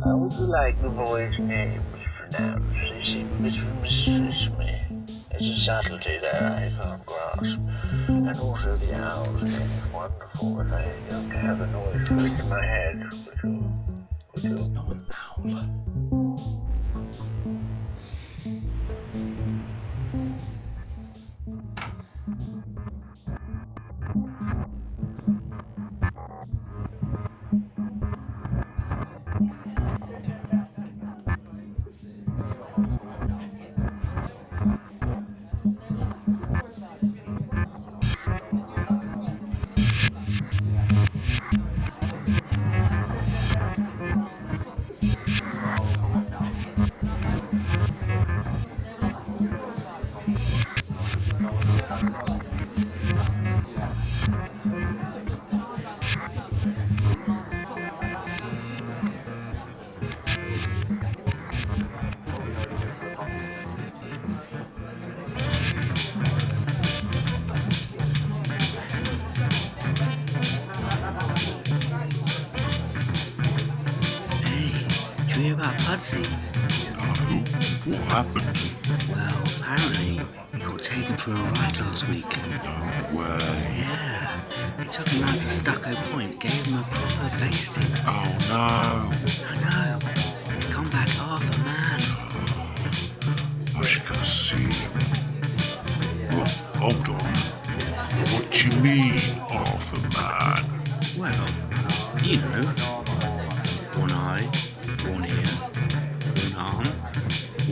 How would you like the boy's name pronounced? They seem mischievous me. There's a subtlety there I can't grasp. And also the owl's name is wonderful, but I don't have a noise for it in my head. It's not an owl. Did you hear about Pudsey? No, what happened? Well, apparently he got taken for a ride last week. No way. Yeah, they took him out to Stucco Point, gave him a proper basting. Oh no. I know, he's come back half a man. I should go see him. What? Hold on. What do you mean, half a man? Well, you know, one eye, one ear, one arm,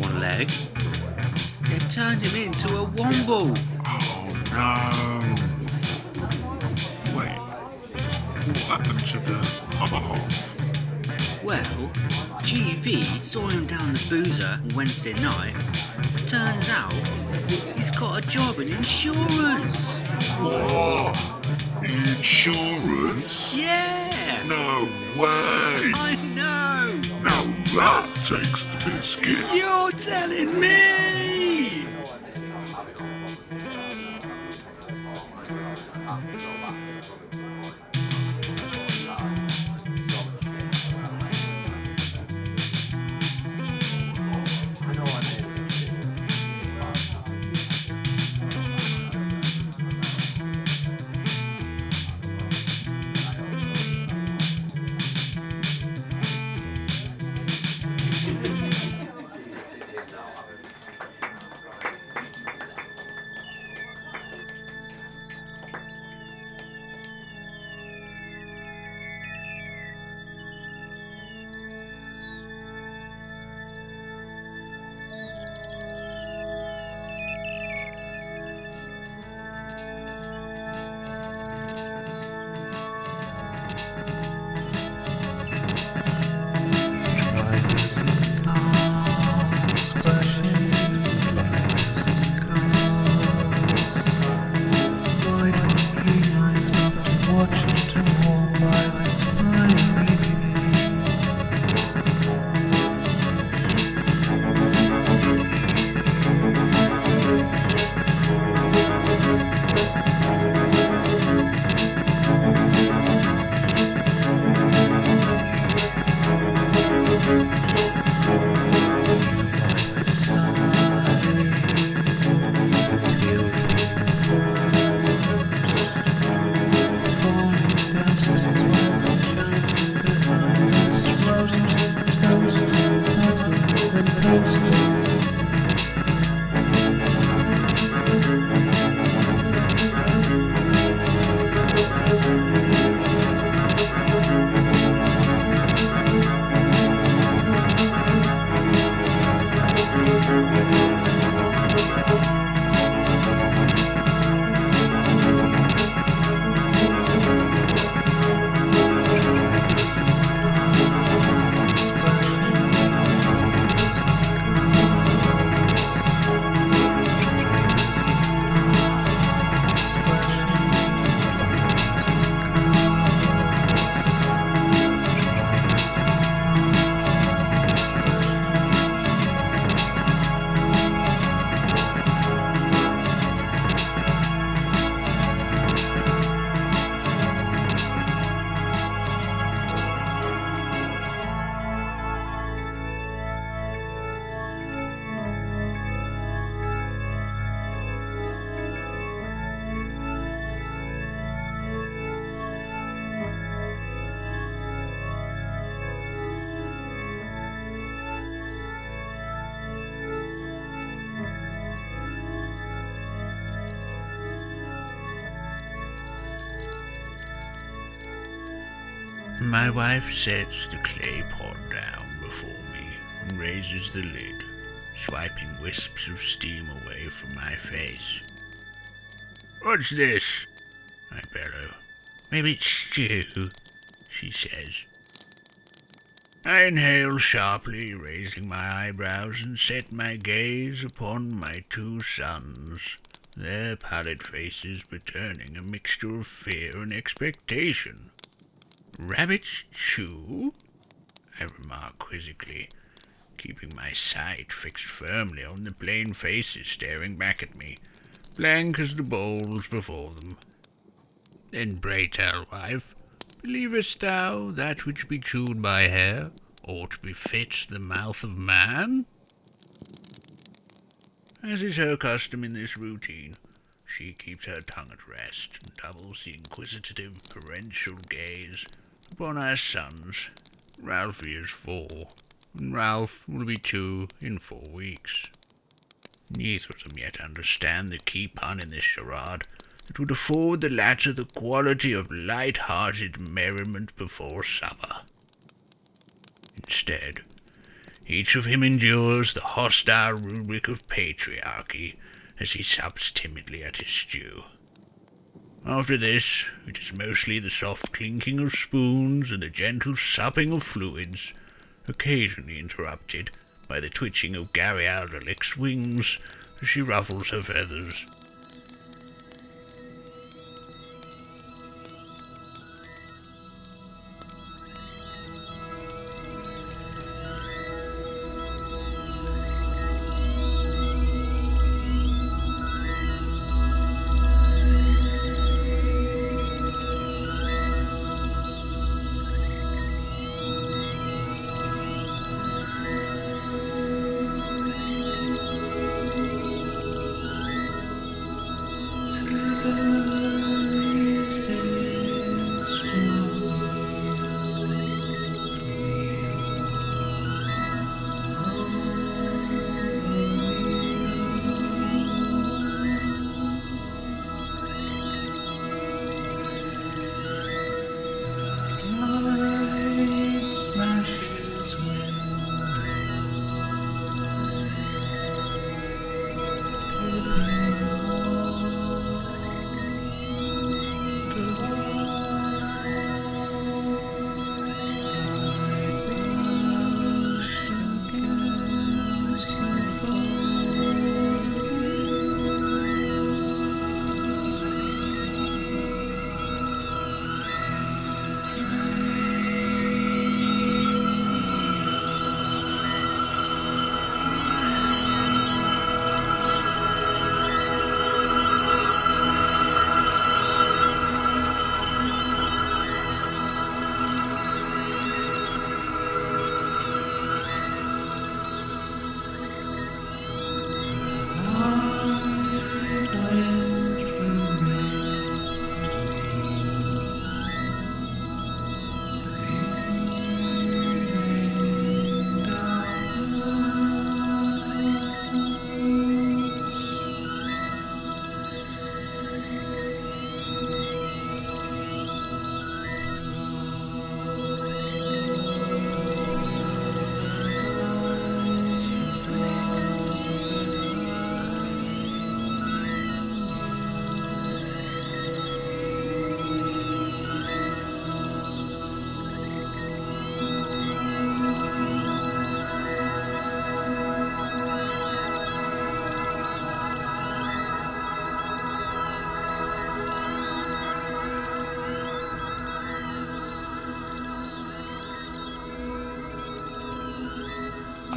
one leg. They've turned him into a womble. Oh no. Wait, what happened to the other half? Well, GV saw him down the boozer on Wednesday night. Turns out, he's got a job in insurance. What? Insurance? Yeah! No way! I know! Now that takes the biscuit. You're telling me! My wife sets the clay pot down before me and raises the lid, swiping wisps of steam away from my face. "What's this?" I bellow. "Maybe it's stew," she says. I inhale sharply, raising my eyebrows, and set my gaze upon my two sons, their pallid faces beturning a mixture of fear and expectation. "Rabbits chew?" I remark quizzically, keeping my sight fixed firmly on the plain faces staring back at me, blank as the bowls before them. "Then pray tell, wife, believest thou that which be chewed by hare ought befit the mouth of man?" As is her custom in this routine, she keeps her tongue at rest and doubles the inquisitive parental gaze upon our sons. Ralphie is 4, and Ralph will be 2 in 4 weeks. Neither of them yet understand the key pun in this charade that would afford the latter the quality of light-hearted merriment before supper. Instead, each of him endures the hostile rubric of patriarchy as he sups timidly at his stew. After this, it is mostly the soft clinking of spoons and the gentle supping of fluids, occasionally interrupted by the twitching of Gary Alderlick's wings as she ruffles her feathers.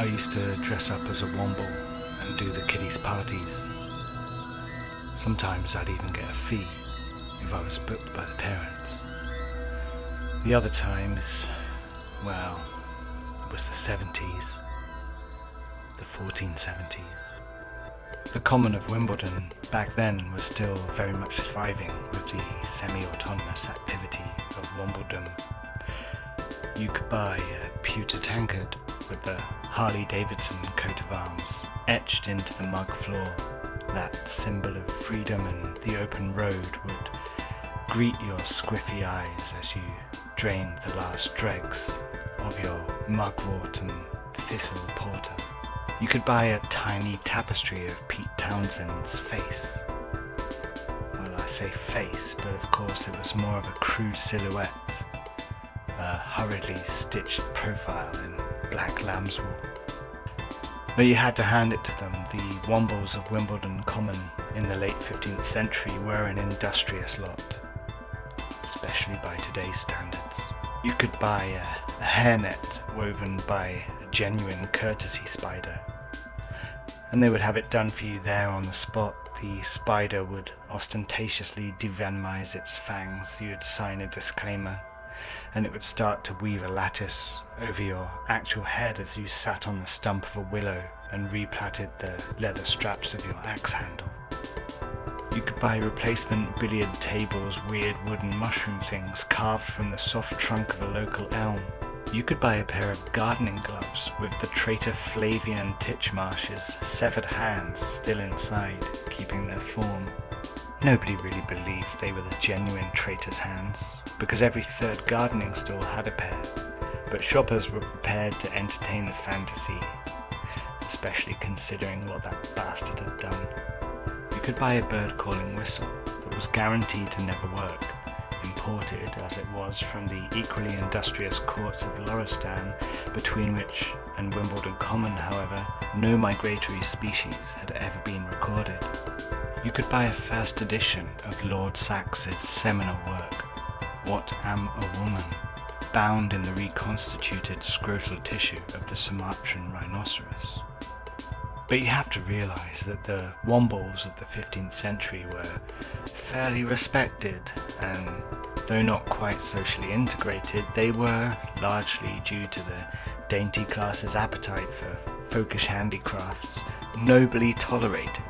I used to dress up as a womble and do the kiddies' parties. Sometimes I'd even get a fee if I was booked by the parents. The other times, well, it was the 70s, the 1470s. The common of Wimbledon back then was still very much thriving with the semi-autonomous activity of wombledom. You could buy a pewter tankard with the Harley-Davidson coat of arms etched into the mug floor. That symbol of freedom and the open road would greet your squiffy eyes as you drain the last dregs of your mugwort and thistle porter. You could buy a tiny tapestry of Pete Townsend's face. Well, I say face, but of course it was more of a crude silhouette, a hurriedly stitched profile in black lambswool. But you had to hand it to them. The Wombles of Wimbledon Common in the late 15th century were an industrious lot, especially by today's standards. You could buy a hairnet woven by a genuine courtesy spider, and they would have it done for you there on the spot. The spider would ostentatiously devenimize its fangs, you'd sign a disclaimer, and it would start to weave a lattice over your actual head as you sat on the stump of a willow and replatted the leather straps of your axe handle. You could buy replacement billiard tables, weird wooden mushroom things carved from the soft trunk of a local elm. You could buy a pair of gardening gloves with the traitor Flavian Titchmarsh's severed hands still inside, keeping their form. Nobody really believed they were the genuine traitor's hands, because every third gardening store had a pair, but shoppers were prepared to entertain the fantasy, especially considering what that bastard had done. You could buy a bird-calling whistle that was guaranteed to never work, imported as it was from the equally industrious courts of Loristan, between which and Wimbledon Common, however, no migratory species had ever been recorded. You could buy a first edition of Lord Saxe's seminal work, What Am a Woman?, bound in the reconstituted scrotal tissue of the Sumatran rhinoceros. But you have to realise that the Wombles of the 15th century were fairly respected, and though not quite socially integrated, they were, largely due to the dainty class's appetite for folkish handicrafts, nobly tolerated.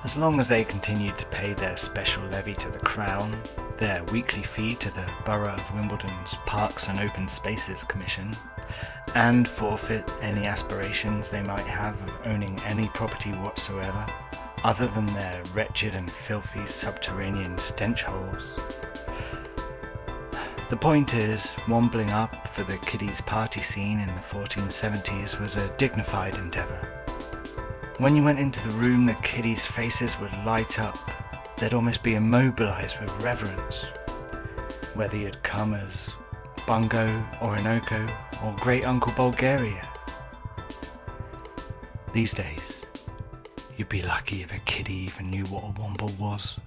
As long as they continued to pay their special levy to the Crown, their weekly fee to the Borough of Wimbledon's Parks and Open Spaces Commission, and forfeit any aspirations they might have of owning any property whatsoever, other than their wretched and filthy subterranean stench holes. The point is, wombling up for the kiddies' party scene in the 1470s was a dignified endeavour. When you went into the room, the kiddies' faces would light up. They'd almost be immobilised with reverence. Whether you'd come as Bungo, Orinoco, or Great Uncle Bulgaria. These days, you'd be lucky if a kiddie even knew what a womble was.